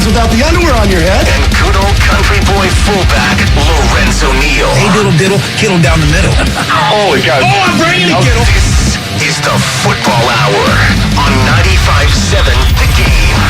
dance without the underwear on your head. And good old country boy fullback, Lorenzo Neal. Hey, diddle, Kittle down the middle. Holy cow. Oh, I'm bringing it, Kittle. This is the Football Hour on 95.7 The Game.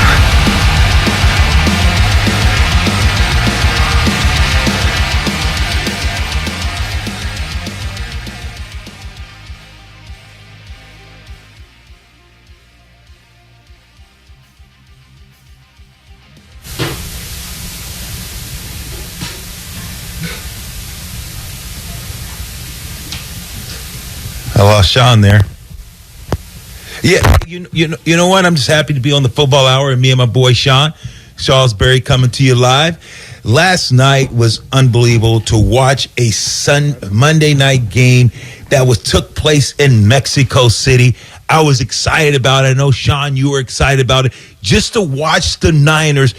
I lost Sean there. Yeah, you know what? I'm just happy to be on the Football Hour, and me and my boy Sean Salisbury coming to you live. Last night was unbelievable to watch a Monday night game that took place in Mexico City. I was excited about it. I know, Sean, you were excited about it. Just to watch the Niners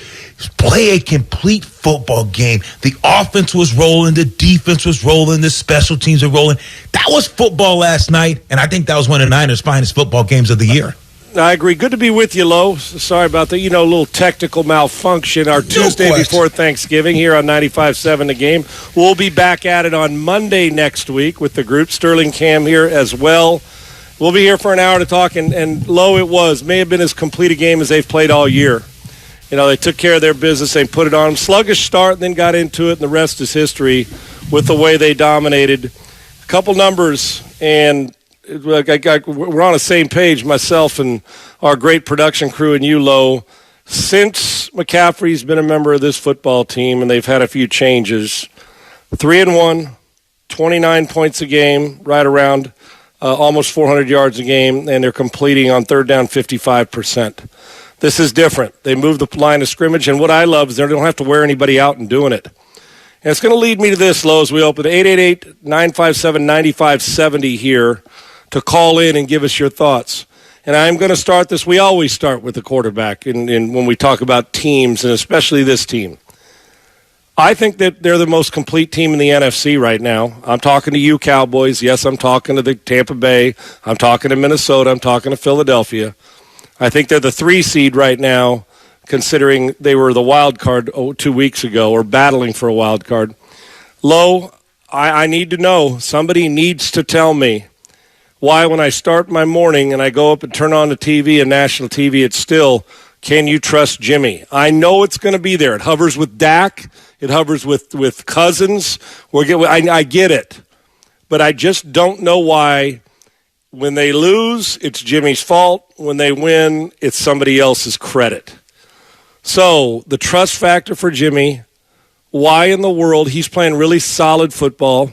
play a complete football game. The offense was rolling. The defense was rolling. The special teams were rolling. That was football last night, and I think that was one of the Niners' finest football games of the year. I agree. Good to be with you, Lo. Sorry about that. A little technical malfunction. Our Tuesday before Thanksgiving here on 95.7 The Game. We'll be back at it on Monday next week with the group. Sterling Cam here as well. We'll be here for an hour to talk, and Lo, it may have been as complete a game as they've played all year. They took care of their business. They put it on them. Sluggish start, and then got into it, and the rest is history with the way they dominated. A couple numbers, and we're on the same page, myself and our great production crew and you, Lo. Since McCaffrey's been a member of this football team, and they've had a few changes, 3-1, 29 points a game, right around almost 400 yards a game, and they're completing on third down 55%. This is different. They move the line of scrimmage, and what I love is they don't have to wear anybody out in doing it. And it's going to lead me to this, Lo, as we open 888-957-9570 here to call in and give us your thoughts. And I'm going to start this. We always start with the quarterback when we talk about teams, and especially this team. I think that they're the most complete team in the NFC right now. I'm talking to you, Cowboys. Yes, I'm talking to the Tampa Bay. I'm talking to Minnesota. I'm talking to Philadelphia. I think they're the 3 seed right now, considering they were the wild card 2 weeks ago, or battling for a wild card. Lo, I need to know. Somebody needs to tell me why when I start my morning and I go up and turn on the TV and national TV, it's still, can you trust Jimmy? I know it's going to be there. It hovers with Dak. It hovers with Cousins. I get it. But I just don't know why when they lose, it's Jimmy's fault. When they win, it's somebody else's credit. So the trust factor for Jimmy, why in the world he's playing really solid football.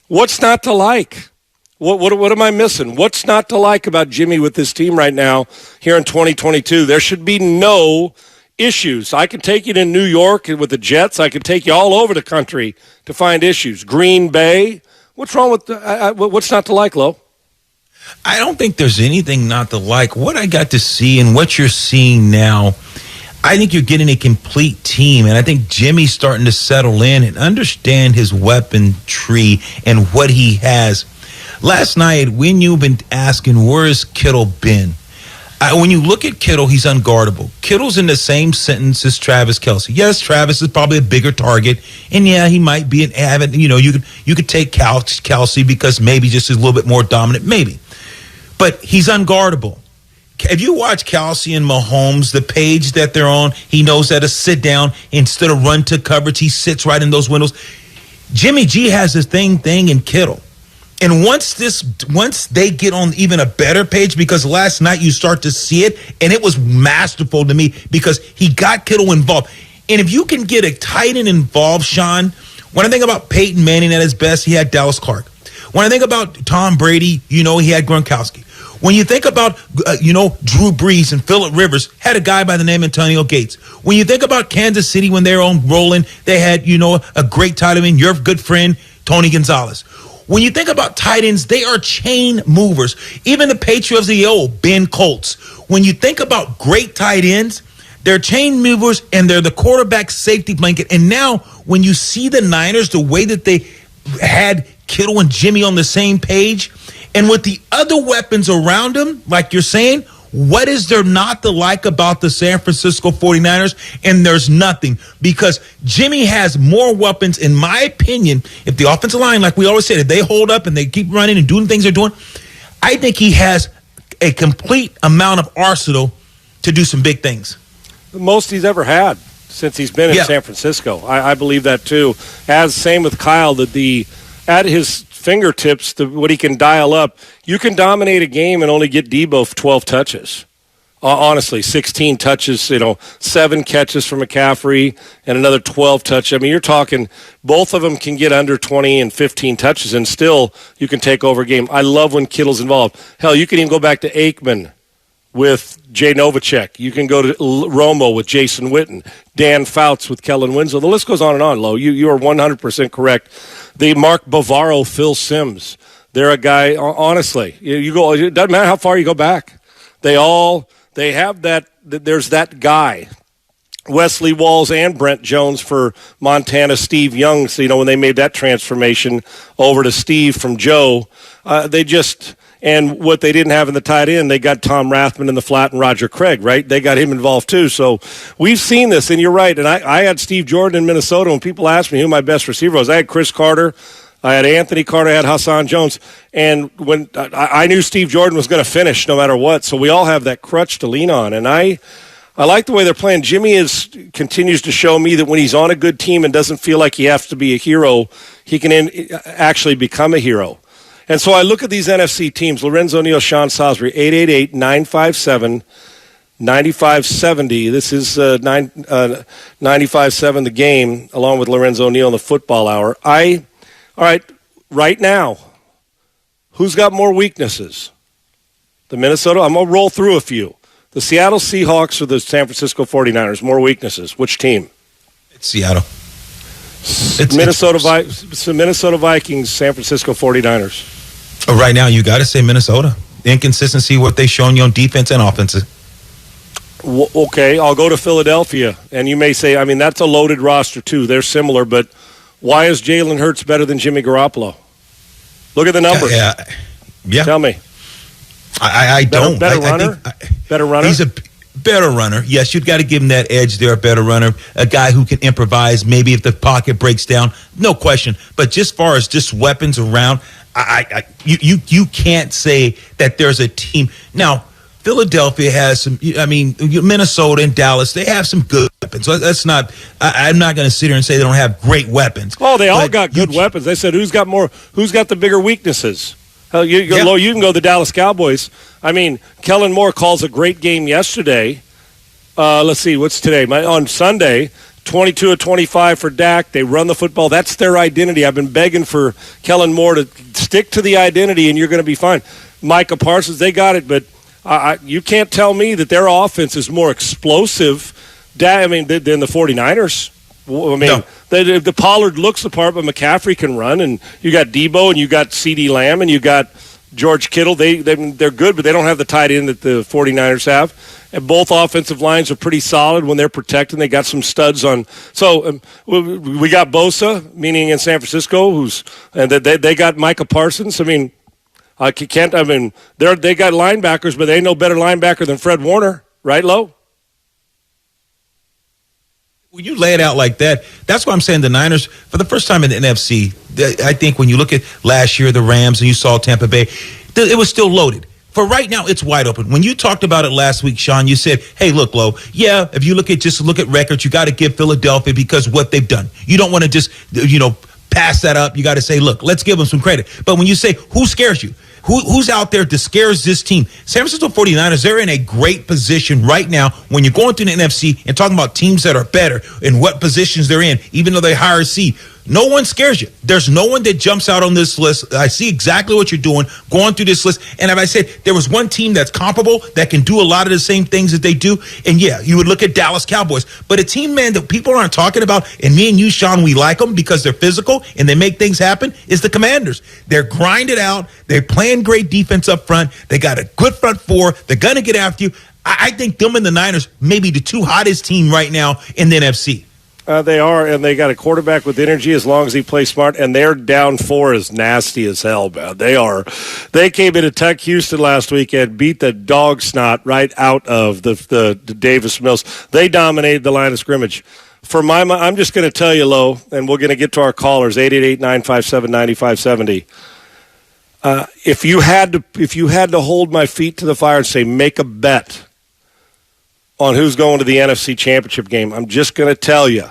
What's not to like? What am I missing? What's not to like about Jimmy with this team right now here in 2022? There should be no issues. I can take you to New York with the Jets. I can take you all over the country to find issues. Green Bay. What's wrong with what's not to like, Lo? I don't think there's anything not to like. What I got to see and what you're seeing now, I think you're getting a complete team, and I think Jimmy's starting to settle in and understand his weapon tree and what he has. Last night, when you've been asking, where has Kittle been? When you look at Kittle, he's unguardable. Kittle's in the same sentence as Travis Kelce. Yes, Travis is probably a bigger target, and yeah, he might be an avid. You could take Kelce because maybe just is a little bit more dominant, maybe, but he's unguardable. If you watch Kelce and Mahomes, the page that they're on, he knows how to sit down instead of run to coverage. He sits right in those windows. Jimmy G has this thing in Kittle. And once they get on even a better page, because last night you start to see it, and it was masterful to me because he got Kittle involved. And if you can get a tight end involved, Sean, when I think about Peyton Manning at his best, he had Dallas Clark. When I think about Tom Brady, he had Gronkowski. When you think about, Drew Brees and Phillip Rivers, had a guy by the name Antonio Gates. When you think about Kansas City, when they were on rolling, they had, a great tight end, your good friend, Tony Gonzalez. When you think about tight ends, they are chain movers. Even the Patriots of the old, Ben Colts. When you think about great tight ends, they're chain movers and they're the quarterback safety blanket. And now when you see the Niners, the way that they had Kittle and Jimmy on the same page, and with the other weapons around them, like you're saying, what is there not to like about the San Francisco 49ers? And there's nothing, because Jimmy has more weapons, in my opinion. If the offensive line, like we always said, if they hold up and they keep running and doing things they're doing, I think he has a complete amount of arsenal to do some big things. The most he's ever had since he's been in San Francisco. I believe that too. Same with Kyle, that at his fingertips, what he can dial up. You can dominate a game and only get Debo 12 touches. Honestly, 16 touches, 7 catches for McCaffrey and another 12 touches. I mean, you're talking both of them can get under 20 and 15 touches, and still you can take over a game. I love when Kittle's involved. Hell, you can even go back to Aikman with Jay Novacek. You can go to Romo with Jason Witten, Dan Fouts with Kellen Winslow. The list goes on and on, Lo. You are 100% correct. The Mark Bavaro, Phil Simms. They're a guy, honestly, you go. It doesn't matter how far you go back. They have that, there's that guy. Wesley Walls and Brent Jones for Montana, Steve Young. So, when they made that transformation over to Steve from Joe, and what they didn't have in the tight end, they got Tom Rathman in the flat and Roger Craig, right? They got him involved too. So we've seen this, and you're right. And I had Steve Jordan in Minnesota. When people asked me who my best receiver was, I had Chris Carter, I had Anthony Carter, I had Hassan Jones. And when I knew Steve Jordan was going to finish no matter what. So we all have that crutch to lean on. And I like the way they're playing. Jimmy continues to show me that when he's on a good team and doesn't feel like he has to be a hero, he can actually become a hero. And so I look at these NFC teams, Lorenzo Neal, Sean Salisbury, 888-957-9570. This is 95.7 the game, along with Lorenzo Neal in the football hour. All right, right now, who's got more weaknesses? The Minnesota, I'm going to roll through a few. The Seattle Seahawks or the San Francisco 49ers, more weaknesses. Which team? It's Seattle. Minnesota Vikings, San Francisco 49ers. Right now, you got to say Minnesota. Inconsistency, what they've shown you on defense and offense. Okay, I'll go to Philadelphia. And you may say, that's a loaded roster too. They're similar, but why is Jalen Hurts better than Jimmy Garoppolo? Look at the numbers. Yeah. Tell me. I don't. Better runner? Better runner? He's a better runner. Yes, you've got to give him that edge there, a better runner, a guy who can improvise maybe if the pocket breaks down, no question. But just far as just weapons around, you can't say that there's a team. Now, Philadelphia has some, Minnesota and Dallas, they have some good weapons. So that's not, I'm not going to sit here and say they don't have great weapons. Oh, they all got good weapons. They said, who's got the bigger weaknesses? Hell, you can go the Dallas Cowboys. Kellen Moore calls a great game yesterday. Let's see, what's today? On Sunday, 22 of 25 for Dak. They run the football. That's their identity. I've been begging for Kellen Moore to stick to the identity, and you're going to be fine. Micah Parsons, they got it, but you can't tell me that their offense is more explosive than the 49ers. No. The Pollard looks the part, but McCaffrey can run, and you got Debo, and you got CeeDee Lamb, and you got George Kittle. They're good, but they don't have the tight end that the 49ers have. And both offensive lines are pretty solid when they're protecting. They got some studs on. So we got Bosa, meaning in San Francisco, and they got Micah Parsons. They got linebackers, but they ain't no better linebacker than Fred Warner, right, Lo? When you lay it out like that, that's why I'm saying the Niners, for the first time in the NFC, I think when you look at last year, the Rams, and you saw Tampa Bay, it was still loaded. For right now, it's wide open. When you talked about it last week, Sean, you said, hey, look, Lo, if you look at records, you got to give Philadelphia because what they've done. You don't want to just, pass that up. You got to say, look, let's give them some credit. But when you say, who scares you? Who's out there that scares this team? San Francisco 49ers, they're in a great position right now when you're going through the NFC and talking about teams that are better and what positions they're in, even though they hire a seed. No one scares you. There's no one that jumps out on this list. I see exactly what you're doing, going through this list. And as I said, there was one team that's comparable that can do a lot of the same things that they do. And yeah, you would look at Dallas Cowboys. But a team, man, that people aren't talking about, and me and you, Sean, we like them because they're physical and they make things happen, is the Commanders. They're grinded out. They're playing great defense up front. They got a good front four. They're going to get after you. I think them and the Niners may be the two hottest team right now in the NFC. They are, and they got a quarterback with energy as long as he plays smart, and their down 4 is nasty as hell, man. They came into Tech Houston last weekend, beat the dog snot right out of the Davis Mills. They dominated the line of scrimmage. I'm just going to tell you, Lo, and we're going to get to our callers, 888-957-9570. If you had to hold my feet to the fire and say make a bet on who's going to the NFC Championship game, I'm just going to tell you,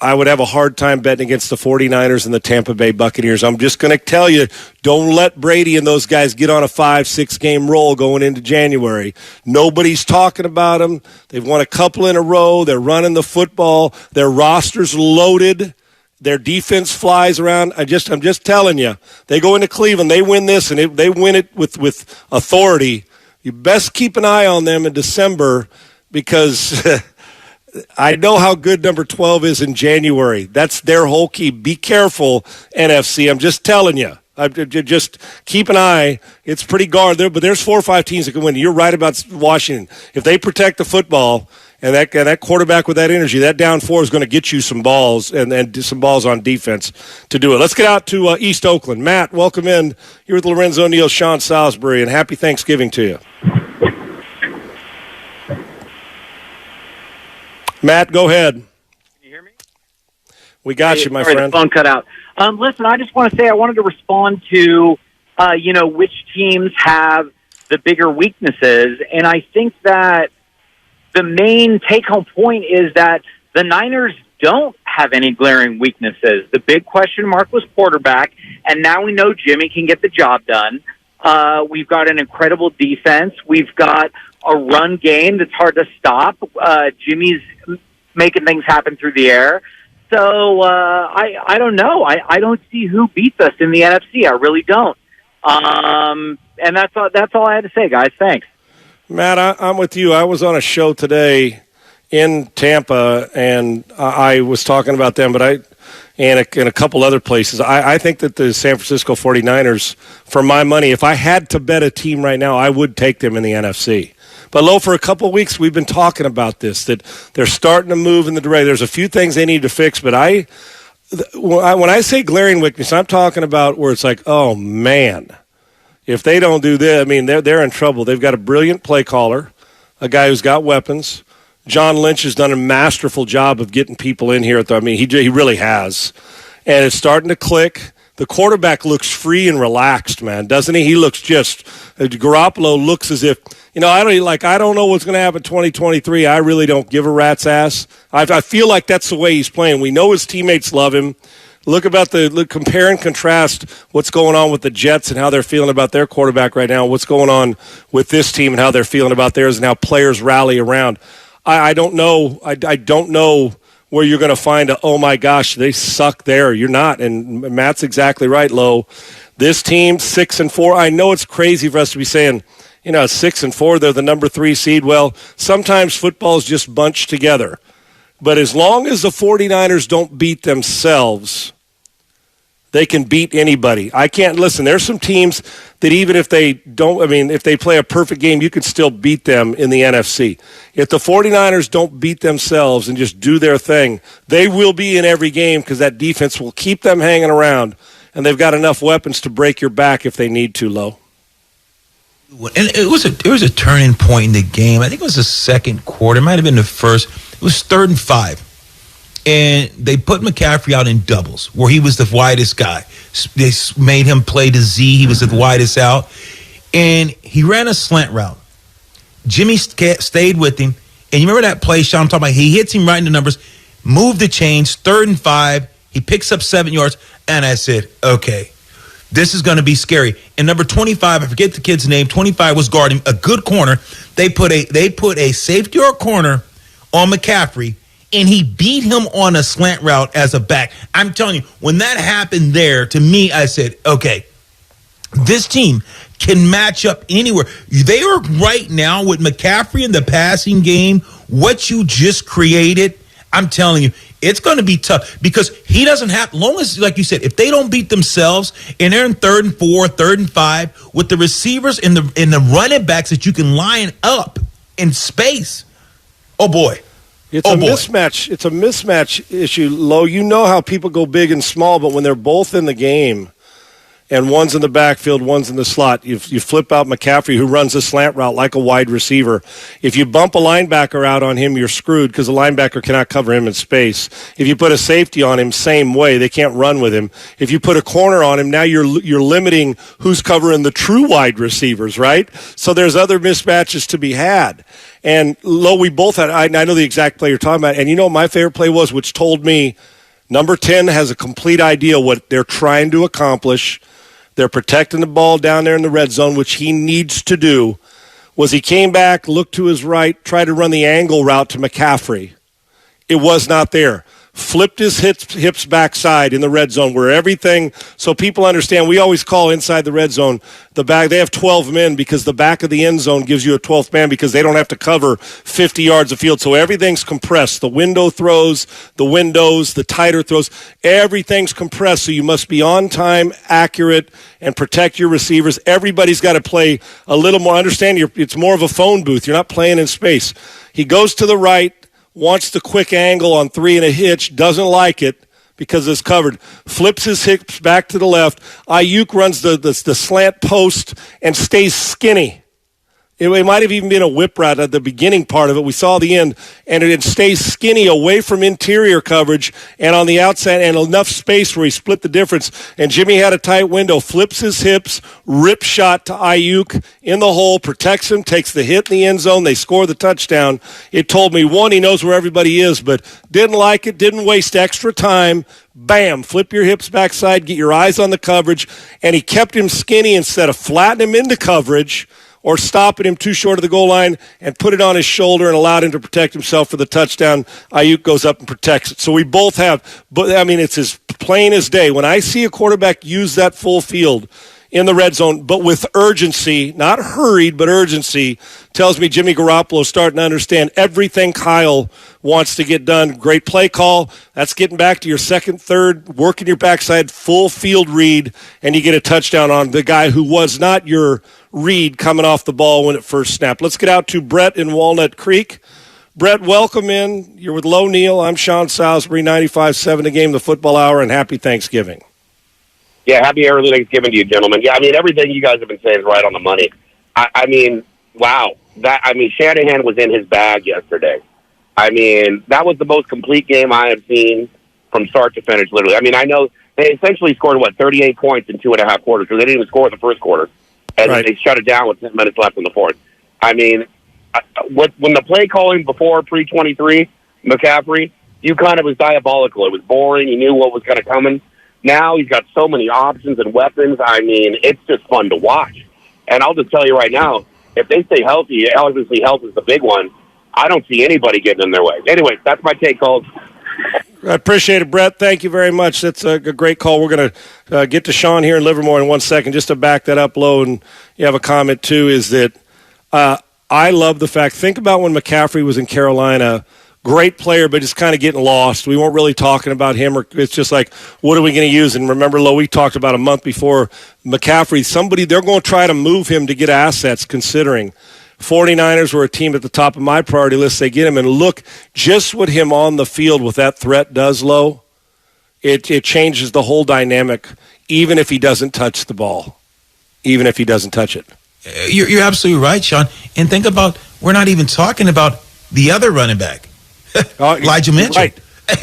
I would have a hard time betting against the 49ers and the Tampa Bay Buccaneers. I'm just going to tell you, don't let Brady and those guys get on a 5-6 game roll going into January. Nobody's talking about them. They've won a couple in a row. They're running the football. Their roster's loaded. Their defense flies around. I'm just telling you, they go into Cleveland, they win this, and they win it with authority. You best keep an eye on them in December because I know how good number 12 is in January. That's their whole key. Be careful, NFC. I'm just telling you. Just keep an eye. It's pretty guard there, but there's 4 or 5 teams that can win. You're right about Washington. If they protect the football and that quarterback with that energy, that down 4 is going to get you some balls and some balls on defense to do it. Let's get out to East Oakland. Matt, welcome in. You're with Lorenzo Neal, Sean Salisbury, and happy Thanksgiving to you. Matt, go ahead. Can you hear me? We got you, my sorry, friend. The phone cut out. Listen, I just want to say I wanted to respond to, which teams have the bigger weaknesses. And I think that the main take-home point is that the Niners don't have any glaring weaknesses. The big question mark was quarterback, and now we know Jimmy can get the job done. We've got an incredible defense. We've got a run game that's hard to stop. Jimmy's making things happen through the air. So I don't know. I don't see who beats us in the NFC. I really don't. And that's all I had to say, guys. Thanks. Matt, I'm with you. I was on a show today in Tampa, and I was talking about them, and a couple other places. I think that the San Francisco 49ers, for my money, if I had to bet a team right now, I would take them in the NFC. But, Lo, for a couple of weeks, we've been talking about this, that they're starting to move in the direction. There's a few things they need to fix, but when I say glaring weakness, I'm talking about where it's like, oh, man, if they don't do this, I mean, they're in trouble. They've got a brilliant play caller, a guy who's got weapons. John Lynch has done a masterful job of getting people in here. He really has. And it's starting to click. The quarterback looks free and relaxed, man, doesn't he? He looks Garoppolo looks as if, I don't know what's going to happen in 2023. I really don't give a rat's ass. I feel like that's the way he's playing. We know his teammates love him. Compare and contrast what's going on with the Jets and how they're feeling about their quarterback right now, what's going on with this team and how they're feeling about theirs and how players rally around. I don't know. I don't know where you're going to find oh my gosh, they suck there. You're not. And Matt's exactly right, Lo. This team, 6-4. I know it's crazy for us to be saying, 6-4, they're the number 3 seed. Well, sometimes football's just bunched together. But as long as the 49ers don't beat themselves, they can beat anybody. Listen, there's some teams that even if they if they play a perfect game, you can still beat them in the NFC. If the 49ers don't beat themselves and just do their thing, they will be in every game because that defense will keep them hanging around, and they've got enough weapons to break your back if they need to, Lo. And it was a turning point in the game. I think it was the second quarter. It might have been the first. It was 3rd and 5. And they put McCaffrey out in doubles where he was the widest guy. They made him play the Z. He was the widest out. And he ran a slant route. Jimmy stayed with him. And you remember that play, Sean, I'm talking about? He hits him right in the numbers, moved the chains, 3rd and 5. He picks up 7 yards. And I said, okay, this is going to be scary. And number 25, I forget the kid's name, 25 was guarding a good corner. They put a safety or a corner on McCaffrey, and he beat him on a slant route as a back. I'm telling you, when that happened there, to me, I said, okay, this team can match up anywhere. They are right now with McCaffrey in the passing game, what you just created, I'm telling you, it's going to be tough because he doesn't have, long as, like you said, if they don't beat themselves and they're in 3rd and 4, 3rd and 5, with the receivers and the running backs that you can line up in space, oh boy. It's a mismatch. It's a mismatch issue, Lo. You know how people go big and small, but when they're both in the game, and one's in the backfield, one's in the slot. You flip out McCaffrey, who runs a slant route like a wide receiver. If you bump a linebacker out on him, you're screwed because the linebacker cannot cover him in space. If you put a safety on him, same way. They can't run with him. If you put a corner on him, now you're limiting who's covering the true wide receivers, right? So there's other mismatches to be had. And, Lo, we both had – I know the exact play you're talking about. And you know what my favorite play was, which told me number 10 has a complete idea what they're trying to accomplish. They're protecting the ball down there in the red zone, which he needs to do, was he came back, looked to his right, tried to run the angle route to McCaffrey. It was not there. Flipped his hips backside in the red zone where everything, so people understand, we always call inside the red zone, the back, they have 12 men because the back of the end zone gives you a 12th man because they don't have to cover 50 yards of field. So everything's compressed. The window throws, the windows, the tighter throws, everything's compressed. So you must be on time, accurate, and protect your receivers. Everybody's got to play a little more. Understand, it's more of a phone booth. You're not playing in space. He goes to the right, wants the quick angle on 3 and a hitch, doesn't like it because it's covered, flips his hips back to the left. Ayuk runs the slant post and stays skinny. It might have even been a whip route at the beginning part of it. We saw the end, and it stays skinny away from interior coverage and on the outside and enough space where he split the difference. And Jimmy had a tight window, flips his hips, rip shot to Ayuk in the hole, protects him, takes the hit in the end zone. They score the touchdown. It told me, one, he knows where everybody is, but didn't like it, didn't waste extra time. Bam, flip your hips backside, get your eyes on the coverage, and he kept him skinny instead of flattening him into coverage or stopping him too short of the goal line and put it on his shoulder and allowed him to protect himself for the touchdown. Ayuk goes up and protects it. So we both have, but I mean, it's as plain as day. When I see a quarterback use that full field in the red zone, but with urgency, not hurried, but urgency, tells me Jimmy Garoppolo is starting to understand everything Kyle wants to get done. Great play call. That's getting back to your second, third, working your backside, full field read, and you get a touchdown on the guy who was not your read coming off the ball when it first snapped. Let's get out to Brett in Walnut Creek. Brett, welcome in. You're with Lo Neal. I'm Sean Salisbury, 95.7 The Game, the Football Hour, and happy Thanksgiving. Yeah, happy early Thanksgiving to you, gentlemen. Yeah, I mean, everything you guys have been saying is right on the money. I mean, wow. Shanahan was in his bag yesterday. I mean, that was the most complete game I have seen from start to finish, literally. I mean, I know they essentially scored, 38 points in 2.5 quarters, because they didn't even score in the first quarter. And right. They shut it down with 10 minutes left in the fourth. I mean, when the play calling before pre-23, McCaffrey, you kind of was diabolical. It was boring. You knew what was going to come in. Now he's got so many options and weapons. I mean, it's just fun to watch. And I'll just tell you right now, if they stay healthy, obviously health is the big one, I don't see anybody getting in their way. Anyway, that's my take, Colt. I appreciate it, Brett. Thank you very much. That's a great call. We're going to get to Sean here in Livermore in 1 second. Just to back that up, Lo, and you have a comment too, is that I love the fact, think about when McCaffrey was in Carolina, great player, but just kind of getting lost. We weren't really talking about him. Or it's just like, what are we going to use? And remember, Lo, we talked about a month before McCaffrey, they're going to try to move him to get assets, considering 49ers were a team at the top of my priority list. They get him, and look just what him on the field with that threat does, Lo. It changes the whole dynamic, even if he doesn't touch the ball, even if he doesn't touch it. You're absolutely right, Sean. And think about, we're not even talking about the other running back, Elijah Mitchell.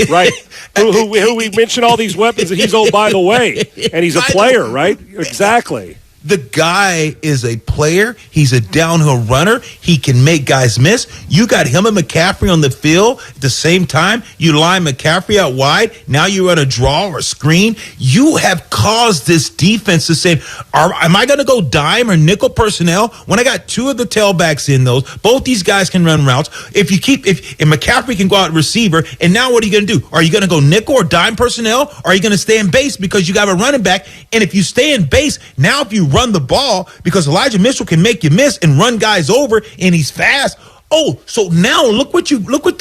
Right. who we mentioned all these weapons, and he's, oh, by the way, and he's a player, right? Exactly. The guy is a player. He's a downhill runner. He can make guys miss. You got him and McCaffrey on the field at the same time. You line McCaffrey out wide. Now you run a draw or a screen. You have caused this defense to say, am I going to go dime or nickel personnel when I got two of the tailbacks in those? Both these guys can run routes. If McCaffrey can go out receiver, and now what are you going to do? Are you going to go nickel or dime personnel? Or are you going to stay in base because you got a running back? And if you stay in base, now if you run the ball, because Elijah Mitchell can make you miss and run guys over, and he's fast. Oh, so now look what your defense,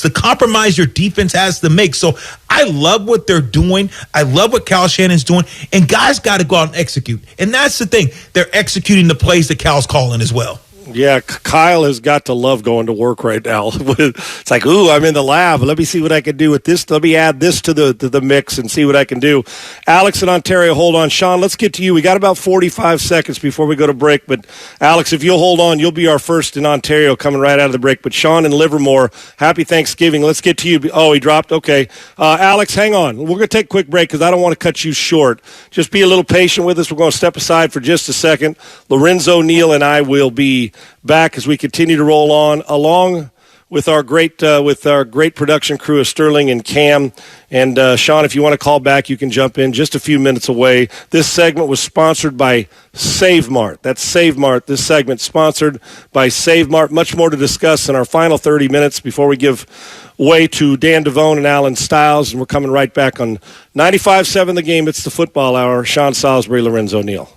the compromise your defense has to make. So I love what they're doing. I love what Kyle Shannon's doing, and guys got to go out and execute. And that's the thing. They're executing the plays that Cal's calling as well. Yeah, Kyle has got to love going to work right now. It's like, ooh, I'm in the lab. Let me see what I can do with this. Let me add this to the mix and see what I can do. Alex in Ontario, hold on. Sean, let's get to you. We got about 45 seconds before we go to break. But, Alex, if you'll hold on, you'll be our first in Ontario coming right out of the break. But, Sean in Livermore, happy Thanksgiving. Let's get to you. Oh, he dropped? Okay. Alex, hang on. We're going to take a quick break because I don't want to cut you short. Just be a little patient with us. We're going to step aside for just a second. Lorenzo Neal and I will be back as we continue to roll on, along with our great production crew of Sterling and Cam. And Sean, if you want to call back, you can jump in just a few minutes away. This segment was sponsored by Save Mart. That's Save Mart. This segment sponsored by Save Mart. Much more to discuss in our final 30 minutes before we give way to Dan Devone and Alan Stiles. And we're coming right back on 95.7 The Game. It's the Football Hour. Sean Salisbury, Lorenzo Neal.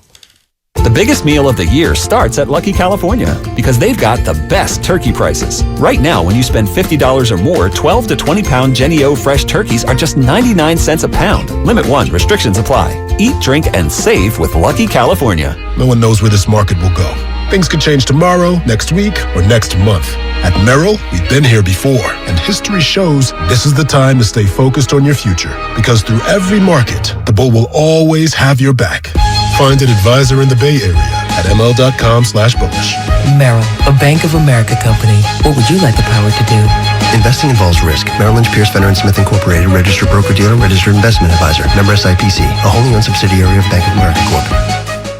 The biggest meal of the year starts at Lucky California because they've got the best turkey prices. Right now, when you spend $50 or more, 12 to 20-pound Jenny-O fresh turkeys are just 99 cents a pound. Limit 1. Restrictions apply. Eat, drink, and save with Lucky California. No one knows where this market will go. Things could change tomorrow, next week, or next month. At Merrill, we've been here before, and history shows this is the time to stay focused on your future. Because through every market, the bull will always have your back. Find an advisor in the Bay Area at ml.com/bullish. Merrill, a Bank of America company. What would you like the power to do? Investing involves risk. Merrill Lynch, Pierce, Fenner & Smith Incorporated, registered broker-dealer, registered investment advisor. Member SIPC, a wholly owned subsidiary of Bank of America Corp.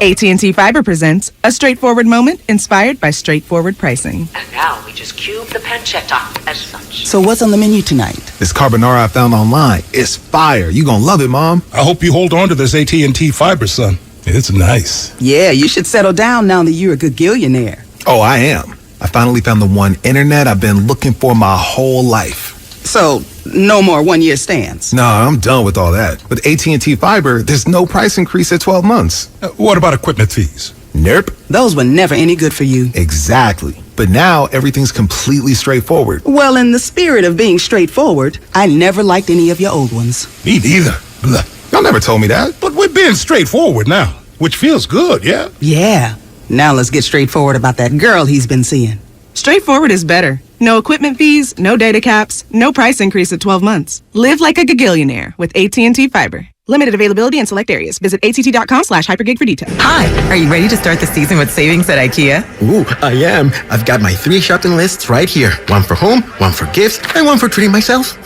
AT&T Fiber presents a straightforward moment inspired by straightforward pricing. And now we just cube the pancetta as such. So what's on the menu tonight? This carbonara I found online. It's fire. You gonna love it, Mom. I hope you hold on to this AT&T Fiber, son. It's nice. Yeah, you should settle down now that you're a gagillionaire. Oh, I am. I finally found the one internet I've been looking for my whole life. So, no more one-year stands? No, I'm done with all that. With AT&T Fiber, there's no price increase at 12 months. What about equipment fees? Nope. Those were never any good for you. Exactly. But now, everything's completely straightforward. Well, in the spirit of being straightforward, I never liked any of your old ones. Me neither. Blah. Y'all never told me that. But we're being straightforward now, which feels good, yeah? Yeah. Now let's get straightforward about that girl he's been seeing. Straightforward is better. No equipment fees, no data caps, no price increase at 12 months. Live like a gagillionaire with AT&T Fiber. Limited availability in select areas. Visit att.com/hypergig for details. Hi, are you ready to start the season with savings at IKEA? Ooh, I am. I've got my 3 shopping lists right here. One for home, one for gifts, and one for treating myself.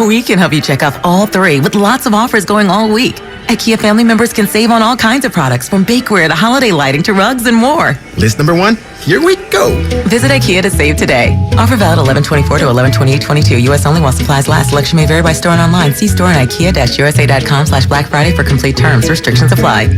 We can help you check off all 3 with lots of offers going all week. IKEA family members can save on all kinds of products from bakeware to holiday lighting to rugs and more. List number 1, here we go. Visit IKEA to save today. Offer valid 11/24 to 11/28/22. U.S. only while supplies last. Selection may vary by store and online. See store and IKEA-USA.com/Black Friday for complete terms. Restrictions apply.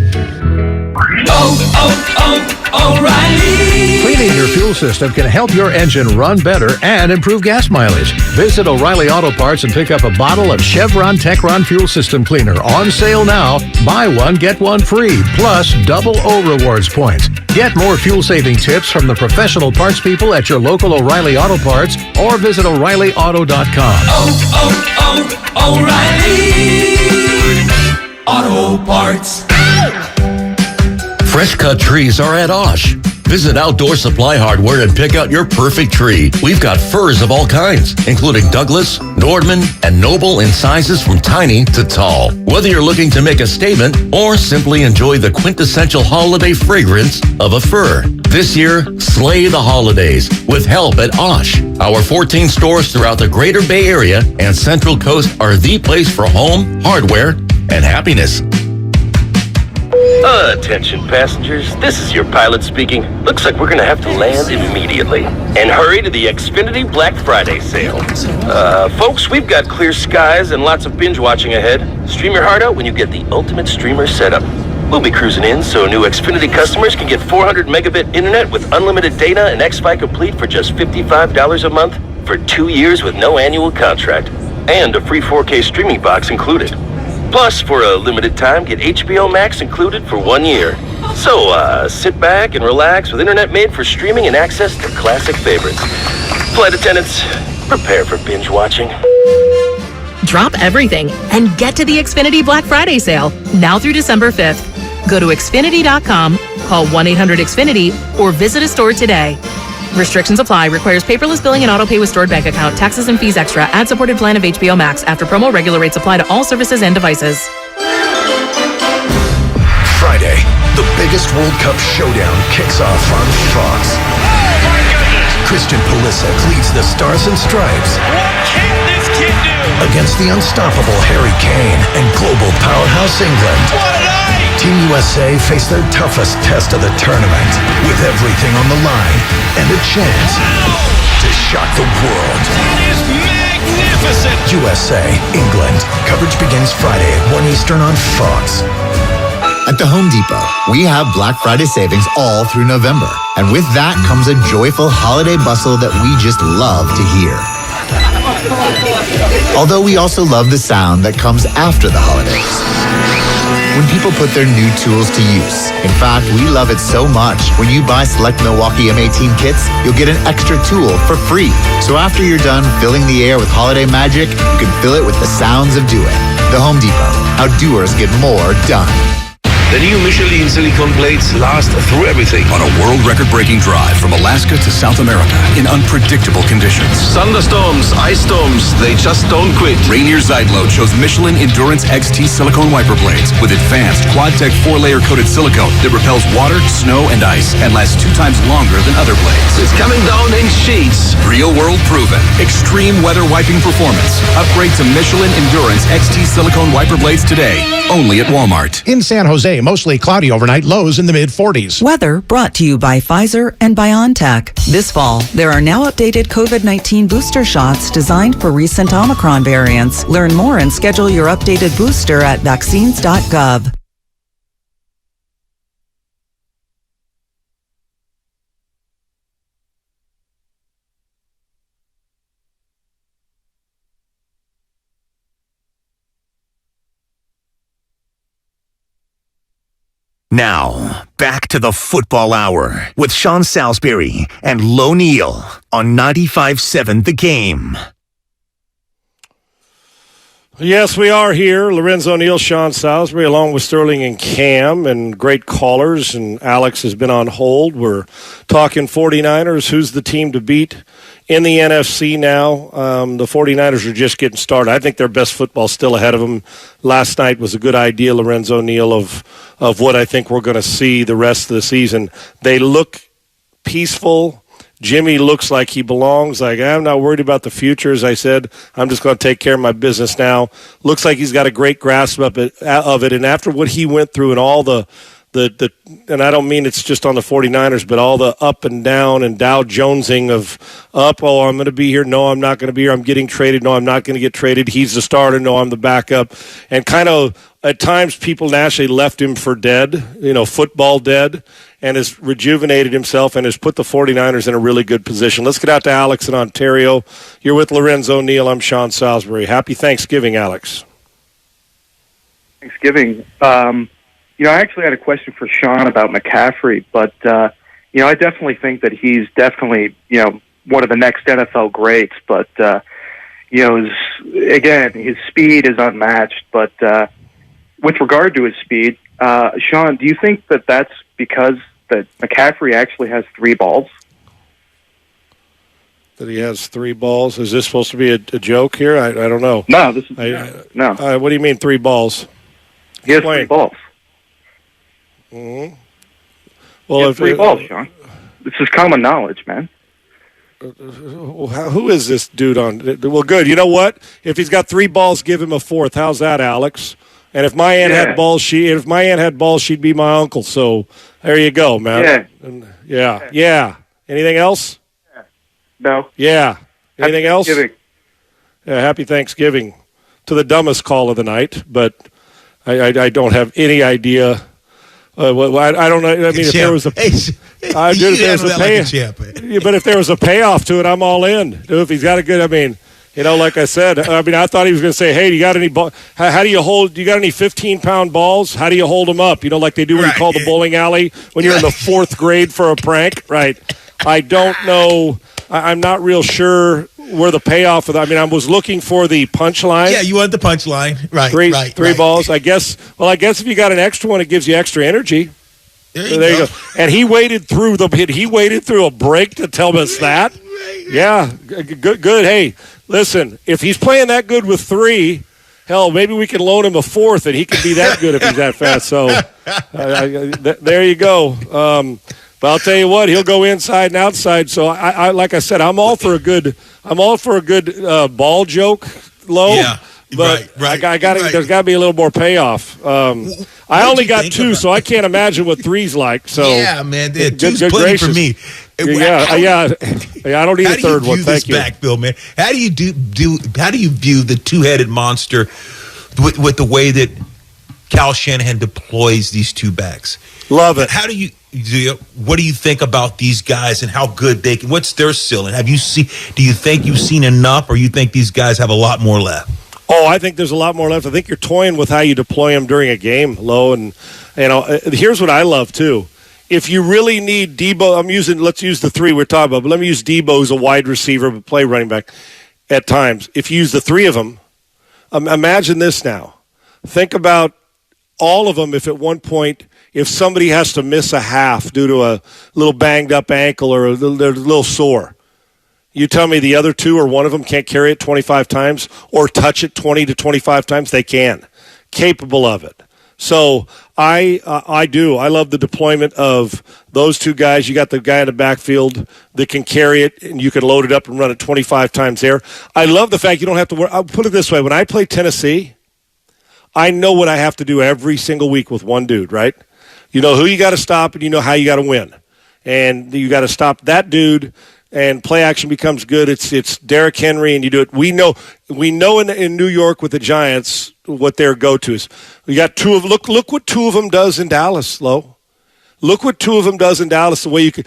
O'Reilly. Cleaning your fuel system can help your engine run better and improve gas mileage. Visit O'Reilly Auto Parts and pick up a bottle of Chevron Techron Fuel System Cleaner on sale now. Buy one, get one free, plus double O Rewards points. Get more fuel-saving tips from the professional parts people at your local O'Reilly Auto Parts or visit O'Reillyauto.com. O'Reilly Auto Parts. Fresh cut trees are at Osh. Visit Outdoor Supply Hardware and pick out your perfect tree. We've got firs of all kinds, including Douglas, Nordman, and Noble in sizes from tiny to tall. Whether you're looking to make a statement or simply enjoy the quintessential holiday fragrance of a fir. This year, slay the holidays with help at Osh. Our 14 stores throughout the greater Bay Area and Central Coast are the place for home, hardware, and happiness. Attention passengers, this is your pilot speaking. Looks like we're gonna have to land immediately. And hurry to the Xfinity Black Friday sale. Folks, we've got clear skies and lots of binge watching ahead. Stream your heart out when you get the ultimate streamer setup. We'll be cruising in so new Xfinity customers can get 400 megabit internet with unlimited data and X-Fi Complete for just $55 a month for 2 years with no annual contract. And a free 4K streaming box included. Plus, for a limited time, get HBO Max included for 1 year. So, sit back and relax with internet made for streaming and access to classic favorites. Flight attendants, prepare for binge watching. Drop everything and get to the Xfinity Black Friday sale, now through December 5th. Go to Xfinity.com, call 1-800-XFINITY, or visit a store today. Restrictions apply. Requires paperless billing and auto pay with stored bank account. Taxes and fees extra. Ad-supported plan of HBO Max. After promo, regular rates apply to all services and devices. Friday, the biggest World Cup showdown kicks off on Fox. Oh my goodness! Christian Pulisic leads the Stars and Stripes. What can this kid do? Against the unstoppable Harry Kane and global powerhouse England. What a night! Team USA face their toughest test of the tournament with everything on the line and a chance to shock the world. That is magnificent! USA, England. Coverage begins Friday at 1 Eastern on Fox. At the Home Depot, we have Black Friday savings all through November. And with that comes a joyful holiday bustle that we just love to hear. Although we also love the sound that comes after the holidays. When people put their new tools to use. In fact, we love it so much. When you buy select Milwaukee M18 kits, you'll get an extra tool for free. So after you're done filling the air with holiday magic, you can fill it with the sounds of doing. The Home Depot. How doers get more done. The new Michelin silicone plates last through everything. On a world record-breaking drive from Alaska to South America in unpredictable conditions. Thunderstorms, ice storms, they just don't quit. Rainier Zeitlo chose Michelin Endurance XT silicone wiper blades with advanced Quad-Tech 4-layer coated silicone that repels water, snow, and ice and lasts 2 times longer than other blades. It's coming down in sheets. Real world proven. Extreme weather wiping performance. Upgrade to Michelin Endurance XT silicone wiper blades today. Only at Walmart. In San Jose, mostly cloudy overnight, lows in the mid-40s. Weather brought to you by Pfizer and BioNTech. This fall, there are now updated COVID-19 booster shots designed for recent Omicron variants. Learn more and schedule your updated booster at vaccines.gov. Now, back to the Football Hour with Sean Salisbury and Lo Neal on 95.7 The Game. Yes, we are here. Lorenzo Neal, Sean Salisbury, along with Sterling and Cam, and great callers, and Alex has been on hold. We're talking 49ers. Who's the team to beat in the NFC now? The 49ers are just getting started. I think their best football still ahead of them. Last night was a good idea, Lorenzo Neal, of what I think we're going to see the rest of the season. They look peaceful. Jimmy looks like he belongs. Like, I'm not worried about the future, as I said. I'm just going to take care of my business now. Looks like he's got a great grasp of it. And after what he went through and all the and I don't mean it's just on the 49ers, but all the up and down and Dow Jonesing of up, oh, I'm going to be here. No, I'm not going to be here. I'm getting traded. No, I'm not going to get traded. He's the starter. No, I'm the backup. And kind of at times people naturally left him for dead, football dead, and has rejuvenated himself and has put the 49ers in a really good position. Let's get out to Alex in Ontario. You're with Lorenzo Neal. I'm Sean Salisbury. Happy Thanksgiving, Alex. Thanksgiving. I actually had a question for Sean about McCaffrey, but, I definitely think that he's definitely, one of the next NFL greats, but, his speed is unmatched, but with regard to his speed, Sean, do you think that that's because that McCaffrey actually has 3 balls? That he has 3 balls? Is this supposed to be a joke here? I don't know. No, this is no. What do you mean 3 balls? He has 3 balls. Mm-hmm. Well, 3 balls, Sean. This is common knowledge, man. Who is this dude on? Well, good. You know what? If he's got 3 balls, give him a 4th. How's that, Alex? And if my aunt had balls, she'd be my uncle. So there you go, man. Yeah. Anything else? No. Yeah. Anything else? Yeah, happy Thanksgiving to the dumbest call of the night, but I don't have any idea. I don't know. I mean, if there was a, but if there was a payoff to it, I'm all in. If he's got a good, like I said, I thought he was going to say, "Hey, do you got any ball? How do you hold? Do you got any 15-pound balls? How do you hold them up? Like they do when you call the bowling alley when you're in the 4th grade for a prank, right?" I don't know. I'm not real sure where the payoff of that. I was looking for the punchline. Yeah, you want the punchline, right? 3 balls. I guess if you got an extra one, it gives you extra energy. There you go. And he waited through a break to tell us that. Yeah, good. Hey, listen, if he's playing that good with 3, hell, maybe we can loan him a 4th, and he can be that good if he's that fast. So there you go. But I'll tell you what, he'll go inside and outside. So I like I said, I'm all for a good ball joke, Low. Yeah. But right. There's got to be a little more payoff. I only got 2, so I can't imagine what 3's like. So yeah, man, 2's plenty for me. Yeah. I don't need a third one. Thank you. Backfield, man. How do you How do you view the two-headed monster with the way that Cal Shanahan deploys these 2 backs? Love it. How do you? What do you think about these guys and how good they can? What's their ceiling? Do you think you've seen enough, or you think these guys have a lot more left? Oh, I think there's a lot more left. I think you're toying with how you deploy them during a game, Low. And here's what I love too. If you really need Debo, let's use the 3 we're talking about, but let me use Debo as a wide receiver, but play running back at times. If you use the 3 of them, imagine this now. Think about all of them. If at one point, if somebody has to miss a half due to a little banged up ankle or they're a little sore, you tell me the other 2 or one of them can't carry it 25 times or touch it 20 to 25 times? They can. Capable of it. So I do. I love the deployment of those 2 guys. You got the guy in the backfield that can carry it, and you can load it up and run it 25 times there. I love the fact you don't have to worry. I'll put it this way. When I play Tennessee, I know what I have to do every single week with one dude, right? You know who you got to stop, and you know how you got to win. And you got to stop that dude, and play action becomes good. It's Derrick Henry, and you do it. We know in New York with the Giants what their go-to is. We got 2 of look what 2 of them does in Dallas, Low. Look what 2 of them does in Dallas. The way you can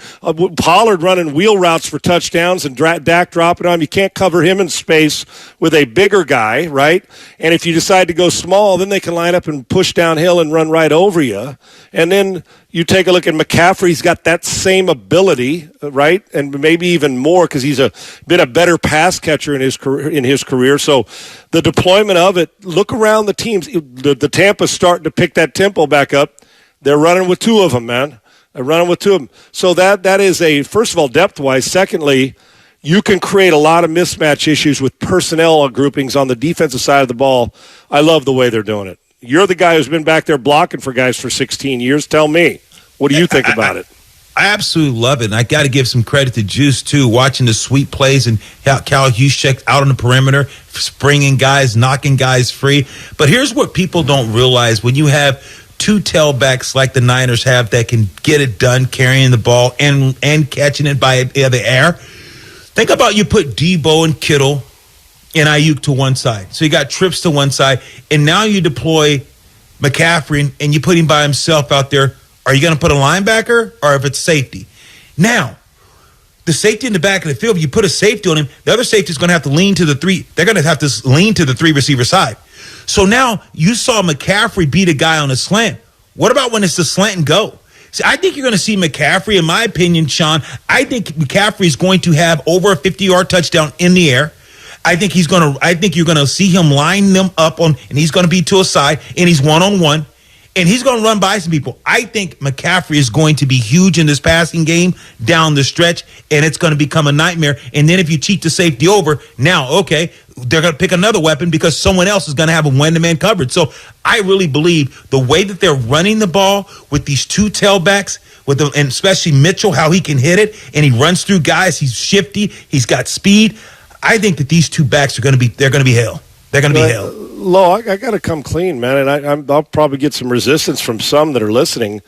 Pollard running wheel routes for touchdowns and Dak dropping on him. You can't cover him in space with a bigger guy, right? And if you decide to go small, then they can line up and push downhill and run right over you. And then you take a look at McCaffrey's got that same ability, right? And maybe even more because he's been a better pass catcher in his career. So the deployment of it. Look around the teams. The Tampa's starting to pick that tempo back up. They're running with 2 of them, man. They're running with 2 of them. So that is first of all, depth-wise. Secondly, you can create a lot of mismatch issues with personnel groupings on the defensive side of the ball. I love the way they're doing it. You're the guy who's been back there blocking for guys for 16 years. Tell me, what do you think about it? I absolutely love it, and I got to give some credit to Juice, too, watching the sweep plays and Cal Juszczyk out on the perimeter, springing guys, knocking guys free. But here's what people don't realize. When you have 2 tailbacks like the Niners have that can get it done carrying the ball and catching it by the air. Think about you put Debo and Kittle and Ayuk to one side. So you got trips to one side, and now you deploy McCaffrey and you put him by himself out there. Are you going to put a linebacker or if it's safety? Now, the safety in the back of the field, you put a safety on him, the other safety is going to have to lean to the 3. They're going to have to lean to the 3 receiver side. So now you saw McCaffrey beat a guy on a slant. What about when it's the slant and go? See, I think you're going to see McCaffrey, in my opinion, Sean, I think McCaffrey is going to have over a 50-yard touchdown in the air. I think you're going to see him line them up and he's going to be to a side, and he's one-on-one. And he's going to run by some people. I think McCaffrey is going to be huge in this passing game down the stretch, and it's going to become a nightmare. And then if you cheat the safety over, now, okay, they're going to pick another weapon because someone else is going to have a man-to-man coverage. So I really believe the way that they're running the ball with these 2 tailbacks, and especially Mitchell, how he can hit it, and he runs through guys. He's shifty. He's got speed. I think that these 2 backs are going to be hell. They're going to be hell. Lo, I got to come clean, man, and I'll probably get some resistance from some that are listening.